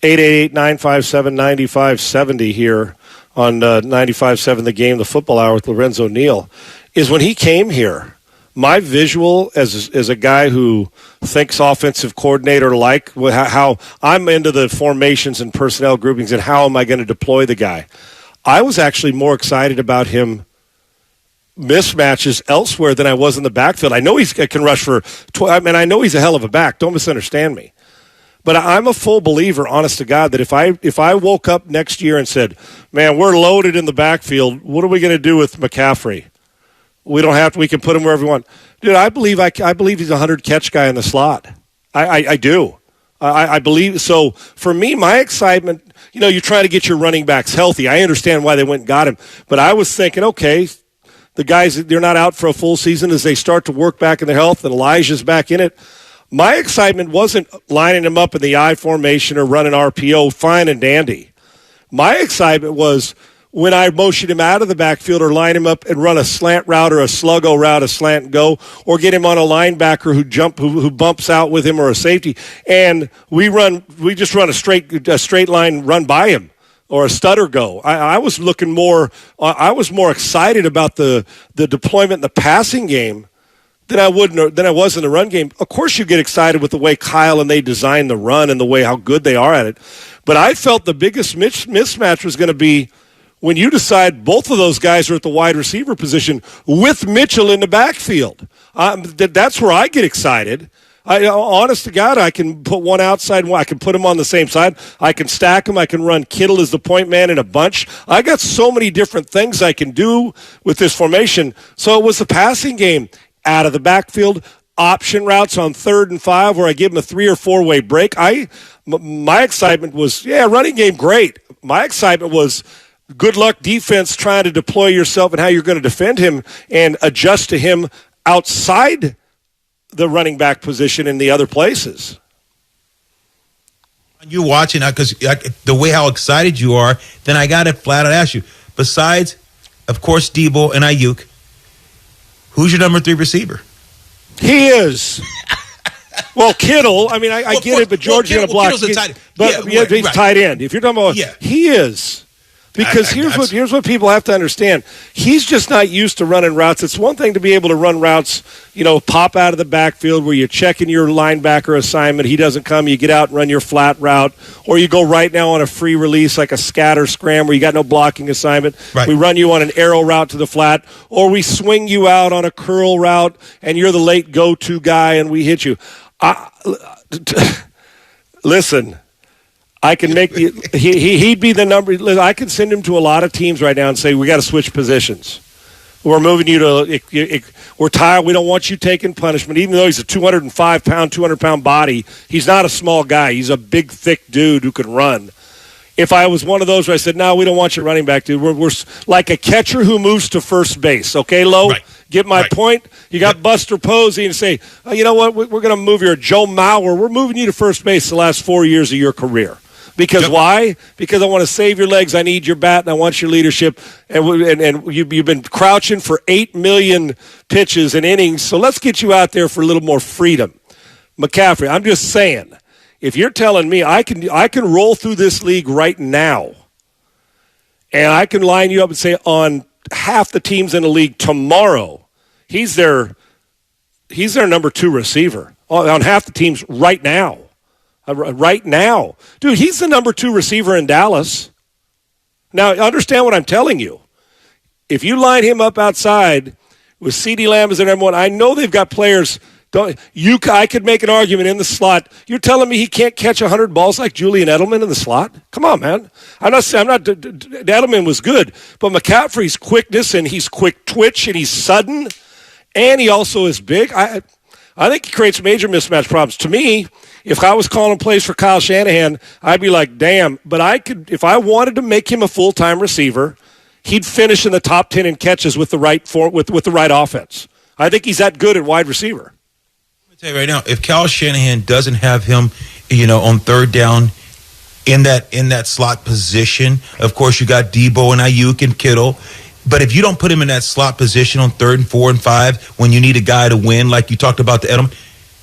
888-957-9570 here on 95.7 The Game, the Football Hour with Lorenzo Neal, is when he came here, my visual as a guy who thinks offensive coordinator like, how I'm into the formations and personnel groupings and how am I going to deploy the guy. I was actually more excited about him mismatches elsewhere than I was in the backfield. I know he can rush for I know he's a hell of a back. Don't misunderstand me. But I'm a full believer, honest to God, that if I woke up next year and said, man, we're loaded in the backfield, what are we going to do with McCaffrey? We don't have to. We can put him wherever we want. Dude, I believe he's a 100-catch guy in the slot. I do. I believe so. For me, my excitement, you're trying to get your running backs healthy. I understand why they went and got him, but I was thinking, okay, the guys, they're not out for a full season as they start to work back in their health, and Elijah's back in it. My excitement wasn't lining him up in the I formation or running RPO, fine and dandy. My excitement was when I motion him out of the backfield or line him up and run a slant route or a sluggo route, a slant and go, or get him on a linebacker who bumps out with him or a safety, and we just run a straight line run by him or a stutter go. I was looking more. I was more excited about the deployment in the passing game than I was in the run game. Of course, you get excited with the way Kyle and they design the run and the way how good they are at it, but I felt the biggest mismatch was going to be when you decide both of those guys are at the wide receiver position with Mitchell in the backfield. That's where I get excited. Honest to God, I can put one outside, I can put them on the same side. I can stack them. I can run Kittle as the point man in a bunch. I got so many different things I can do with this formation. So it was the passing game out of the backfield, option routes on 3rd and 5 where I give them a 3 or 4 way break. My excitement was, running game, great. My excitement was, good luck defense trying to deploy yourself and how you're going to defend him and adjust to him outside the running back position in the other places. You're watching because the way how excited you are, then I got to flat out ask you, besides, of course, Debo and Ayuk, who's your number 3 receiver? He is. Well, Kittle, I mean, I get it, but George is going to block. He's tight end. If you're talking about, he is. Because here's what people have to understand. He's just not used to running routes. It's one thing to be able to run routes, pop out of the backfield where you're checking your linebacker assignment. He doesn't come. You get out and run your flat route. Or you go right now on a free release like a scatter scram where you got no blocking assignment. Right. We run you on an arrow route to the flat. Or we swing you out on a curl route and you're the late go-to guy and we hit you. Listen. I can make he'd be the number. I can send him to a lot of teams right now and say, we got to switch positions. We're moving you to, we're tired. We don't want you taking punishment. Even though he's a 200-pound body, he's not a small guy. He's a big, thick dude who can run. If I was one of those where I said, no, we don't want you running back, dude. We're like a catcher who moves to first base. Okay, Lo? Right. Get my point? You got Buster Posey and say, you know what, we're going to move you. Joe Mauer, we're moving you to first base the last 4 years of your career. Because why? Because I want to save your legs. I need your bat, and I want your leadership. And you've been crouching for 8 million pitches and innings, so let's get you out there for a little more freedom. McCaffrey, I'm just saying, if you're telling me I can roll through this league right now, and I can line you up and say on half the teams in the league tomorrow, he's their number 2 receiver on half the teams right now. Right now. Dude, he's the number 2 receiver in Dallas. Now, understand what I'm telling you. If you line him up outside with CeeDee Lamb as their number 1, I know they've got players. I could make an argument in the slot. You're telling me he can't catch 100 balls like Julian Edelman in the slot? Come on, man. Edelman was good, but McCaffrey's quickness and he's quick twitch and he's sudden, and he also is big. I think he creates major mismatch problems. To me, if I was calling plays for Kyle Shanahan, I'd be like, damn. But if I wanted to make him a full-time receiver, he'd finish in the top 10 in catches with the right offense. I think he's that good at wide receiver. Let me tell you right now, if Kyle Shanahan doesn't have him, on 3rd down in that slot position, of course you got Debo and Ayuk and Kittle. But if you don't put him in that slot position on 3rd and 4 and 5 when you need a guy to win, like you talked about the Edelman,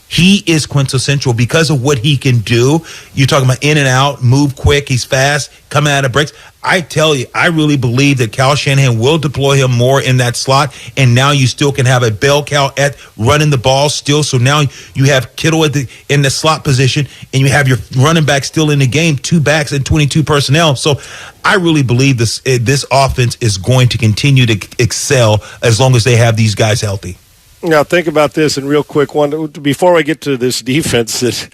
he is quintessential because of what he can do. You're talking about in and out, move quick, he's fast, coming out of breaks. I tell you, I really believe that Kyle Shanahan will deploy him more in that slot, and now you still can have a bell cow at running the ball still. So now you have Kittle in the slot position, and you have your running back still in the game, 2 backs and 22 personnel. So I really believe this offense is going to continue to excel as long as they have these guys healthy. Now, think about this, and real quick, before I get to this defense that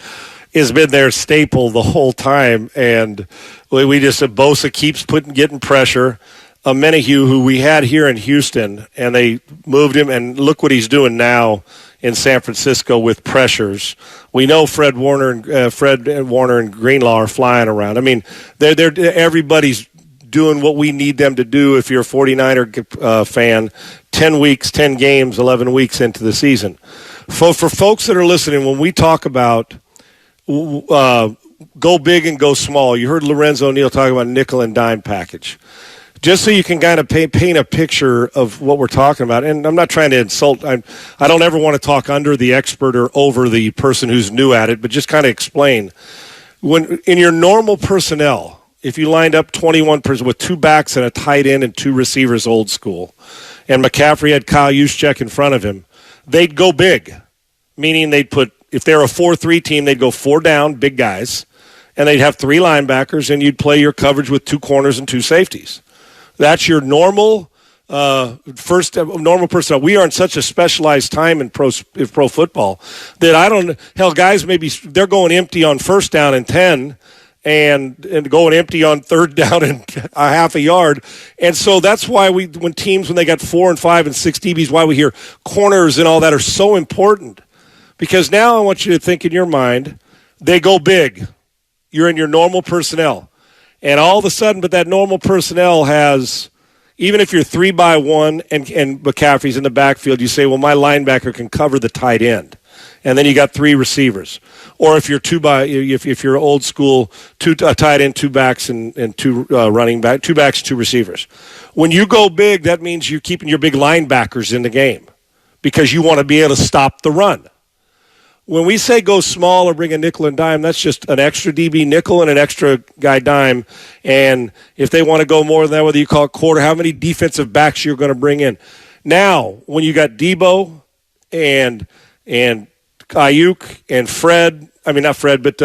has been their staple the whole time, and we just Bosa keeps getting pressure. Menahue, who we had here in Houston, and they moved him, and look what he's doing now in San Francisco with pressures. We know Fred Warner and Greenlaw are flying around. I mean, they're everybody's doing what we need them to do if you're a 49er fan. 10 weeks, 10 games, 11 weeks into the season. For folks that are listening, when we talk about go big and go small, you heard Lorenzo Neal talking about nickel and dime package. Just so you can kind of paint a picture of what we're talking about. And I'm not trying to insult. I don't ever want to talk under the expert or over the person who's new at it, but just kind of explain. When in your normal personnel, if you lined up 21 with 2 backs and a tight end and 2 receivers old school, and McCaffrey had Kyle Juszczyk in front of him, they'd go big, meaning they'd put, if they're a 4-3 team, they'd go 4 down, big guys, and they'd have 3 linebackers, and you'd play your coverage with 2 corners and 2 safeties. That's your normal normal personnel. We are in such a specialized time in pro football that guys maybe they're going empty on 1st down and 10 and going empty on 3rd down and a half a yard. And so that's why when they got 4 and 5 and 6 DBs, why we hear corners and all that are so important. Because now I want you to think in your mind, they go big. You're in your normal personnel. And all of a sudden, but that normal personnel has, even if you're 3-by-1 and McCaffrey's in the backfield, you say, well, my linebacker can cover the tight end. And then you got 3 receivers. Or if you're if you're old school, a tight end, 2 backs and 2 running back, 2 backs, 2 receivers. When you go big, that means you're keeping your big linebackers in the game because you want to be able to stop the run. When we say go small or bring a nickel and dime, that's just an extra DB nickel and an extra guy dime. And if they want to go more than that, whether you call it quarter, how many defensive backs you're going to bring in. Now, when you got Debo and Ayuk and Fred, I mean not Fred, but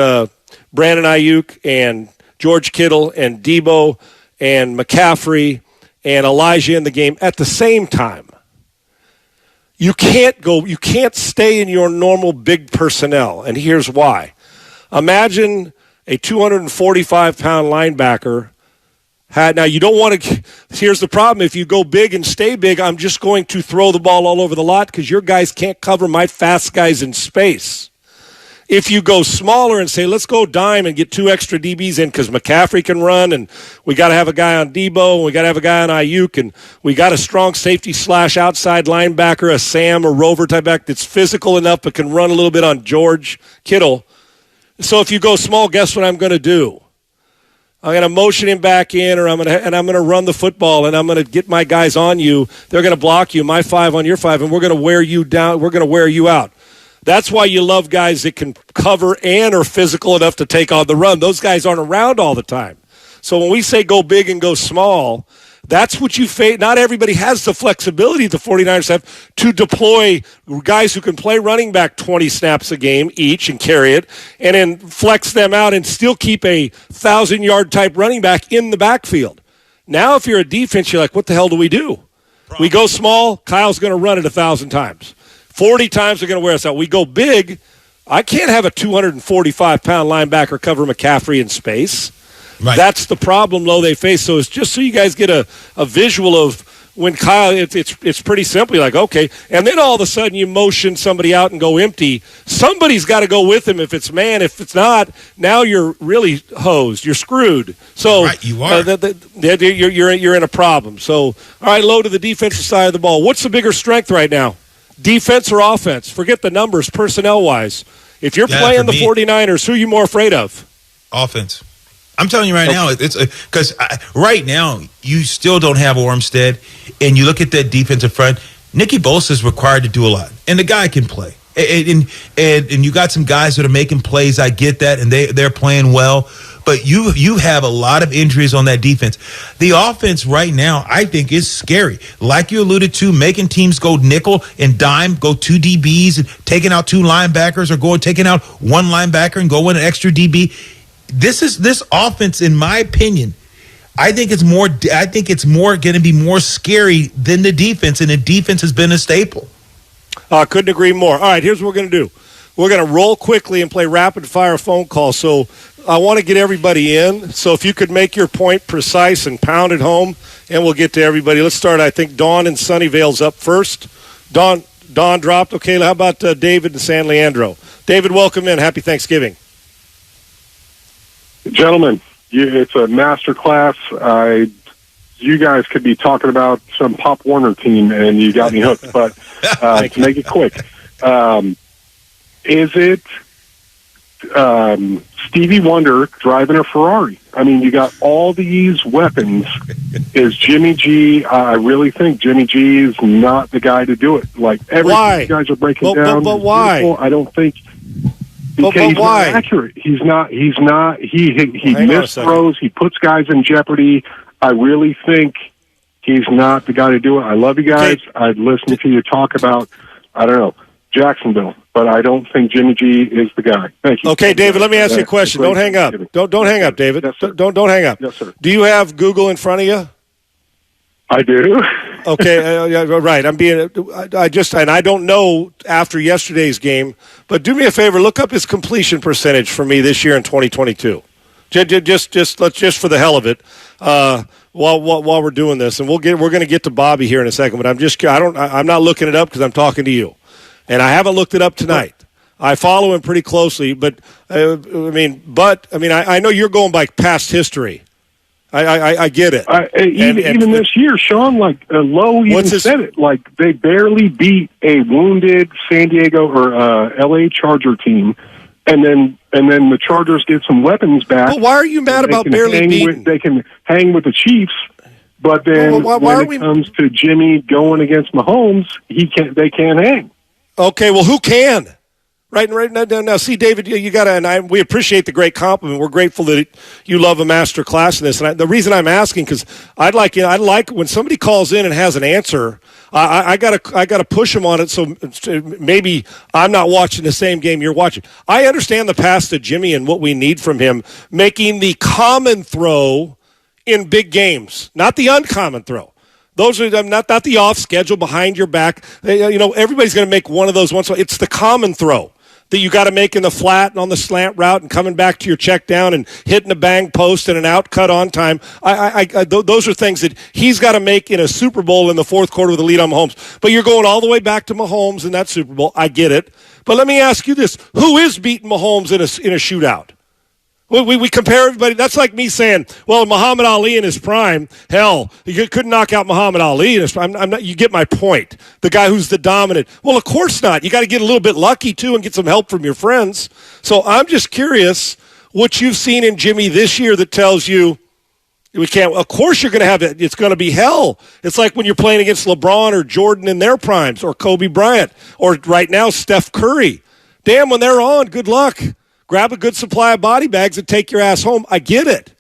Brandon Ayuk and George Kittle and Debo and McCaffrey and Elijah in the game at the same time, you can't stay in your normal big personnel, and here's why. Imagine a 245-pound linebacker now you don't want to, here's the problem, if you go big and stay big, I'm just going to throw the ball all over the lot because your guys can't cover my fast guys in space. If you go smaller and say, let's go dime and get 2 extra DBs in because McCaffrey can run and we got to have a guy on Debo and we got to have a guy on Ayuk and we got a strong safety / outside linebacker, a Sam or Rover type back that's physical enough but can run a little bit on George Kittle. So if you go small, guess what I'm going to do? I'm going to motion him back in, or I'm going to run the football, and I'm going to get my guys on you. They're going to block you, my 5 on your 5, and we're going to wear you down. We're going to wear you out. That's why you love guys that can cover and are physical enough to take on the run. Those guys aren't around all the time. So when we say go big and go small, that's what you face. Not everybody has the flexibility the 49ers have to deploy guys who can play running back 20 snaps a game each and carry it, and then flex them out and still keep a 1,000-yard type running back in the backfield. Now if you're a defense, you're like, what the hell do we do? We go small, Kyle's going to run it 1,000 times. 40 times they're going to wear us out. We go big, I can't have a 245-pound linebacker cover McCaffrey in space. Right. That's the problem, they face. So it's just so you guys get a visual of when Kyle, it's pretty simple. You're like, okay. And then all of a sudden you motion somebody out and go empty. Somebody's got to go with him if it's man. If it's not, now you're really hosed. You're screwed. So right, you are. You're in a problem. So, all right, low to the defensive side of the ball. What's the bigger strength right now? Defense or offense? Forget the numbers, personnel-wise. If you're playing the 49ers, who are you more afraid of? Offense. I'm telling you right now, it's because right now you still don't have Armstead, and you look at that defensive front. Nicky Bosa is required to do a lot, and the guy can play. And you got some guys that are making plays. I get that, and they're playing well. But you have a lot of injuries on that defense. The offense right now, I think, is scary. Like you alluded to, making teams go nickel and dime, go 2 DBs, and taking out 2 linebackers, or taking out 1 linebacker and go with an extra DB. This offense, in my opinion, I think it's more going to be more scary than the defense, and the defense has been a staple. Couldn't agree more. All right, here's what we're going to do. We're going to roll quickly and play rapid-fire phone calls. So I want to get everybody in. So if you could make your point precise and pound it home, and we'll get to everybody. Let's start, I think, Dawn in Sunnyvale's up first. Dawn dropped. Okay, how about David in San Leandro? David, welcome in. Happy Thanksgiving. Gentlemen, it's a master class. You guys could be talking about some Pop Warner team, and you got me hooked. But to make it quick, is it Stevie Wonder driving a Ferrari? I mean, you got all these weapons. Is Jimmy G? I really think Jimmy G is not the guy to do it. Like everything you guys are breaking down. But why? I don't think. Because he's why? Not accurate. He's not. He missed throws. He puts guys in jeopardy. I really think he's not the guy to do it. I love you guys. I'd listen to you talk about, I don't know, Jacksonville, but I don't think Jimmy G is the guy. Thank you. Okay, David, let me ask you a question. Don't hang up. Don't hang up, David. Yes, don't hang up. Yes, sir. Do you have Google in front of you? I do. Okay, right. And I don't know after yesterday's game, but do me a favor, look up his completion percentage for me this year in 2022. Just for the hell of it, while we're doing this, and we're going to get to Bobby here in a second. But I'm not looking it up because I'm talking to you, and I haven't looked it up tonight. I follow him pretty closely, but I know you're going by past history. I get it. Even this year, Sean, Lowe even said it. Like they barely beat a wounded San Diego or LA Charger team. And then the Chargers get some weapons back. But why are you mad about barely beating? They can hang with the Chiefs, but then when it comes to Jimmy going against Mahomes, they can't hang. Okay, well, who can? Right now, see, David, you got to, and we appreciate the great compliment. We're grateful that you love a master class in this. And the reason I'm asking, because I'd like when somebody calls in and has an answer, I gotta push them on it. So maybe I'm not watching the same game you're watching. I understand the pass to Jimmy and what we need from him, making the common throw in big games, not the uncommon throw. Those are not the off schedule behind your back. Everybody's going to make one of those once. It's the common throw that you got to make in the flat and on the slant route and coming back to your check down and hitting a bang post and an out cut on time. Those are things that he's got to make in a Super Bowl in the fourth quarter with a lead on Mahomes. But you're going all the way back to Mahomes in that Super Bowl. I get it. But let me ask you this. Who is beating Mahomes in a shootout? We compare everybody. That's like me saying, well, Muhammad Ali in his prime, hell, you couldn't knock out Muhammad Ali in his prime. You get my point. The guy who's the dominant. Well, of course not. You got to get a little bit lucky, too, and get some help from your friends. So I'm just curious what you've seen in Jimmy this year that tells you we can't. Of course you're going to have it. It's going to be hell. It's like when you're playing against LeBron or Jordan in their primes or Kobe Bryant or right now Steph Curry. Damn, when they're on, good luck. Grab a good supply of body bags and take your ass home. I get it.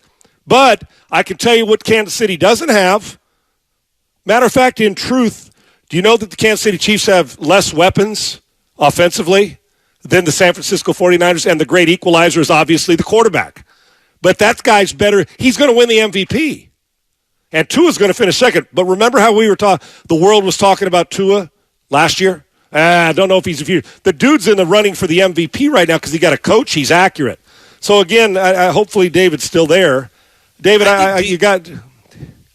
But I can tell you what Kansas City doesn't have. Matter of fact, in truth, do you know that the Kansas City Chiefs have less weapons offensively than the San Francisco 49ers? And the great equalizer is obviously the quarterback. But that guy's better. He's going to win the MVP. And Tua's going to finish second. But remember how the world was talking about Tua last year? I don't know if he's a future. The dude's in the running for the MVP right now because he got a coach. He's accurate. So again, hopefully David's still there. David, you got.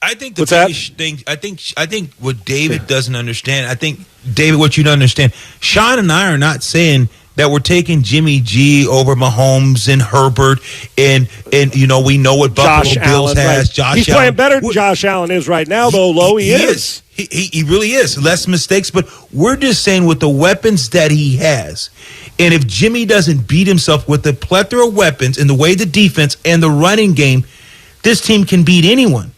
I think the biggest thing. I think what David doesn't understand. I think David, what you don't understand. Sean and I are not saying that we're taking Jimmy G over Mahomes and Herbert, and we know what Buffalo Bills has. Right. Josh He's Allen. playing better than Josh Allen is right now, though. Low, he is. He really is. Less mistakes, but we're just saying with the weapons that he has, and if Jimmy doesn't beat himself with the plethora of weapons and the way the defense and the running game, this team can beat anyone.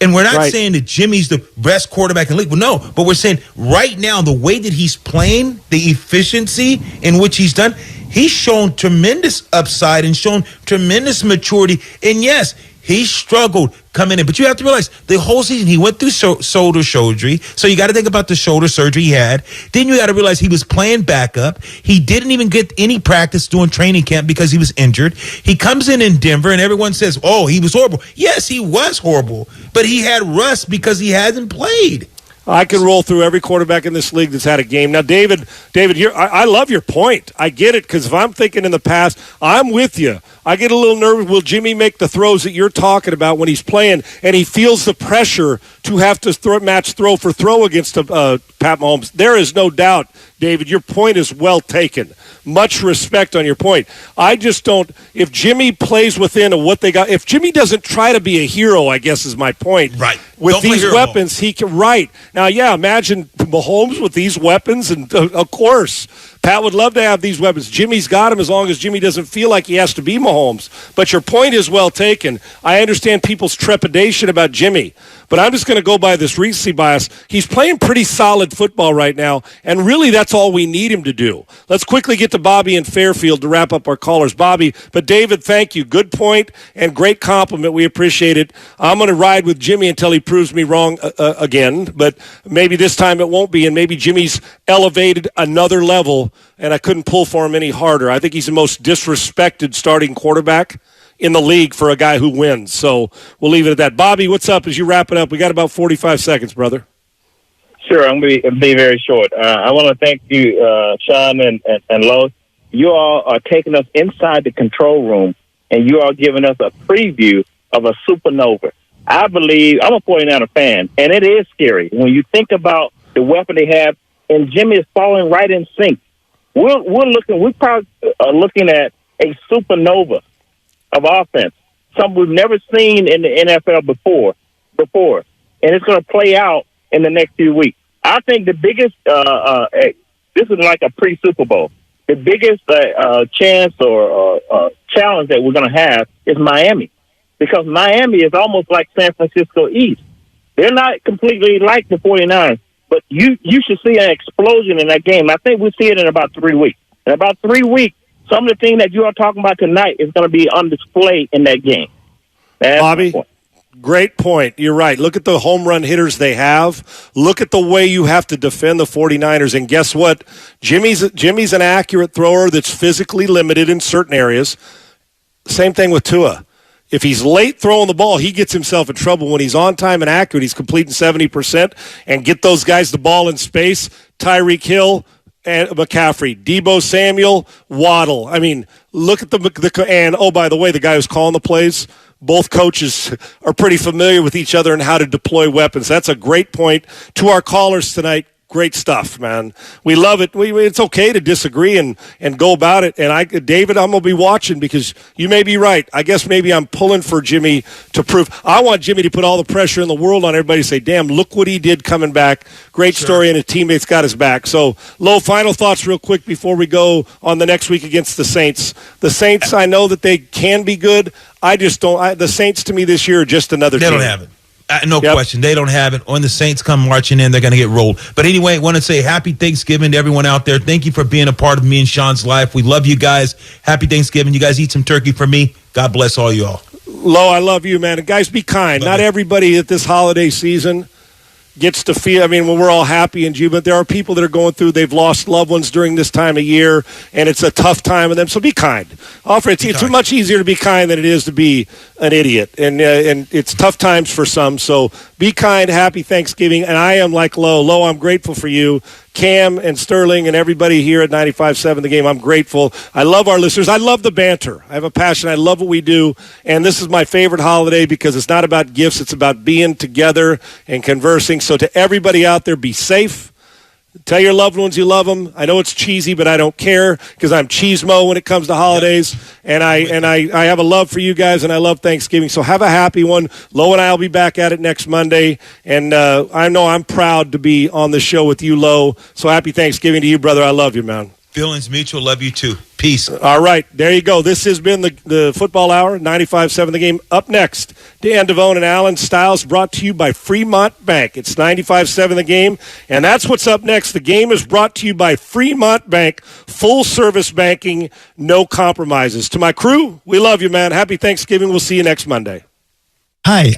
And we're not saying that Jimmy's the best quarterback in the league. Well, no, but we're saying right now the way that he's playing, the efficiency in which he's done, he's shown tremendous upside and shown tremendous maturity. And yes, he struggled coming in. But you have to realize the whole season he went through shoulder surgery. So you got to think about the shoulder surgery he had. Then you got to realize he was playing backup. He didn't even get any practice doing training camp because he was injured. He comes in Denver and everyone says, oh, he was horrible. Yes, he was horrible. But he had rust because he hasn't played. I can roll through every quarterback in this league that's had a game. Now, David, I love your point. I get it, because if I'm thinking in the past, I'm with you. I get a little nervous. Will Jimmy make the throws that you're talking about when he's playing, and he feels the pressure to have to match throw for throw against Pat Mahomes? There is no doubt, David, your point is well taken. Much respect on your point. I just don't – if Jimmy plays within what they got – if Jimmy doesn't try to be a hero, I guess is my point. Right. With these weapons, he can – right. Now, yeah, imagine Mahomes with these weapons, and of course – Pat would love to have these weapons. Jimmy's got them as long as Jimmy doesn't feel like he has to be Mahomes. But your point is well taken. I understand people's trepidation about Jimmy, but I'm just going to go by this recency bias. He's playing pretty solid football right now, and really that's all we need him to do. Let's quickly get to Bobby in Fairfield to wrap up our callers. Bobby, but David, thank you. Good point and great compliment. We appreciate it. I'm going to ride with Jimmy until he proves me wrong again, but maybe this time it won't be, and maybe Jimmy's elevated another level, and I couldn't pull for him any harder. I think he's the most disrespected starting quarterback in the league for a guy who wins. So we'll leave it at that. Bobby, what's up as you wrap it up? We got about 45 seconds, brother. Sure, I'm going to be very short. I want to thank you, Sean and Lois. You all are taking us inside the control room, and you are giving us a preview of a supernova. I believe, I'm a 49er fan, and it is scary when you think about the weapon they have, and Jimmy is falling right in sync. We're probably looking at a supernova of offense, something we've never seen in the NFL before, and it's going to play out in the next few weeks. I think the biggest, this is like a pre-Super Bowl, the biggest chance or challenge that we're going to have is Miami, because Miami is almost like San Francisco East. They're not completely like the 49ers, but you should see an explosion in that game. I think we'll see it in about 3 weeks. In about 3 weeks, some of the things that you are talking about tonight is going to be on display in that game. That's Bobby, great point. You're right. Look at the home run hitters they have. Look at the way you have to defend the 49ers. And guess what? Jimmy's an accurate thrower that's physically limited in certain areas. Same thing with Tua. If he's late throwing the ball, he gets himself in trouble. When he's on time and accurate, he's completing 70%. And get those guys the ball in space. Tyreek Hill and McCaffrey, Deebo Samuel, Waddle. I mean, look at and oh, by the way, the guy who's calling the plays, both coaches are pretty familiar with each other and how to deploy weapons. That's a great point. To our callers tonight, great stuff, man. We love it. It's okay to disagree and go about it. And David, I'm going to be watching because you may be right. I guess maybe I'm pulling for Jimmy to prove. I want Jimmy to put all the pressure in the world on everybody to say, damn, look what he did coming back. Great story, and his teammates got his back. So, Lo, final thoughts real quick before we go on the next week against the Saints. The Saints, I know that they can be good. I just don't. The Saints, to me, this year are just another team. They don't have it. No question. They don't have it. When the Saints come marching in, they're going to get rolled. But anyway, I want to say happy Thanksgiving to everyone out there. Thank you for being a part of me and Sean's life. We love you guys. Happy Thanksgiving. You guys eat some turkey for me. God bless all you all. Lo, I love you, man. And guys, be kind. Not everybody at this holiday season gets to feel, I mean, when we're all happy and jubilant, there are people that are going through, they've lost loved ones during this time of year, and it's a tough time with them, so be kind. It's much easier to be kind than it is to be an idiot, and it's tough times for some, so be kind, happy Thanksgiving, and I am like Lo, I'm grateful for you. Cam and Sterling and everybody here at 95.7 The Game, I'm grateful. I love our listeners. I love the banter. I have a passion. I love what we do. And this is my favorite holiday because it's not about gifts. It's about being together and conversing. So to everybody out there, be safe. Tell your loved ones you love them. I know it's cheesy, but I don't care because I'm cheesemo when it comes to holidays. And I have a love for you guys, and I love Thanksgiving. So have a happy one. Lo and I will be back at it next Monday. And I know I'm proud to be on the show with you, Lo. So happy Thanksgiving to you, brother. I love you, man. Feelings mutual. Love you too. Peace. All right. There you go. This has been the Football Hour, 95.7 The Game. Up next, Dan Devone and Alan Stiles, brought to you by Fremont Bank. It's 95.7 The Game, and that's what's up next. The Game is brought to you by Fremont Bank. Full-service banking, no compromises. To my crew, we love you, man. Happy Thanksgiving. We'll see you next Monday. Hi,